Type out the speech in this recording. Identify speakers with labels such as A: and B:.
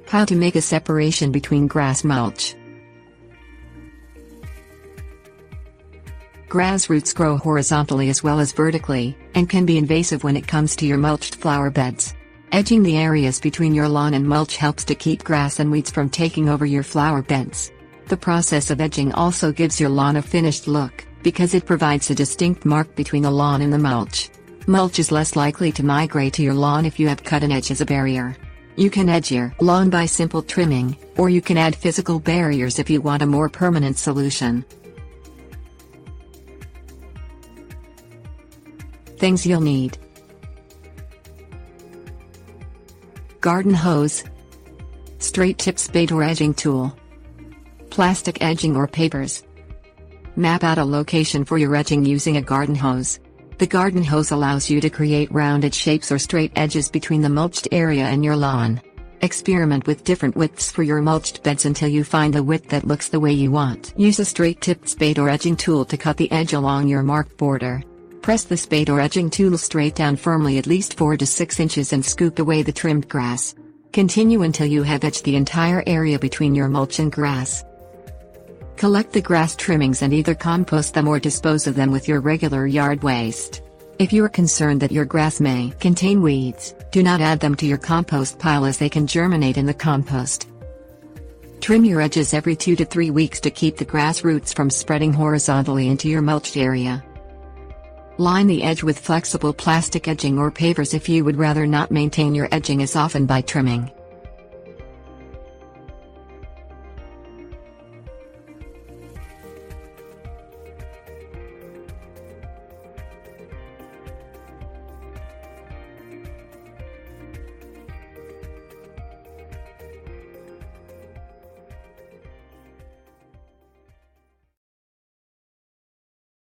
A: How to make a separation between grass mulch. Grass roots grow horizontally as well as vertically, and can be invasive when it comes to your mulched flower beds. Edging the areas between your lawn and mulch helps to keep grass and weeds from taking over your flower beds. The process of edging also gives your lawn a finished look, because it provides a distinct mark between the lawn and the mulch. Mulch is less likely to migrate to your lawn if you have cut an edge as a barrier. You can edge your lawn by simple trimming, or you can add physical barriers if you want a more permanent solution. Things you'll need: garden hose, straight tip spade or edging tool, plastic edging or papers. Map out a location for your edging using a garden hose. The garden hose allows you to create rounded shapes or straight edges between the mulched area and your lawn. Experiment with different widths for your mulched beds until you find the width that looks the way you want. Use a straight-tipped spade or edging tool to cut the edge along your marked border. Press the spade or edging tool straight down firmly at least 4 to 6 inches and scoop away the trimmed grass. Continue until you have edged the entire area between your mulch and grass. Collect the grass trimmings and either compost them or dispose of them with your regular yard waste. If you are concerned that your grass may contain weeds, do not add them to your compost pile as they can germinate in the compost. Trim your edges every 2 to 3 weeks to keep the grass roots from spreading horizontally into your mulched area. Line the edge with flexible plastic edging or pavers if you would rather not maintain your edging as often by trimming.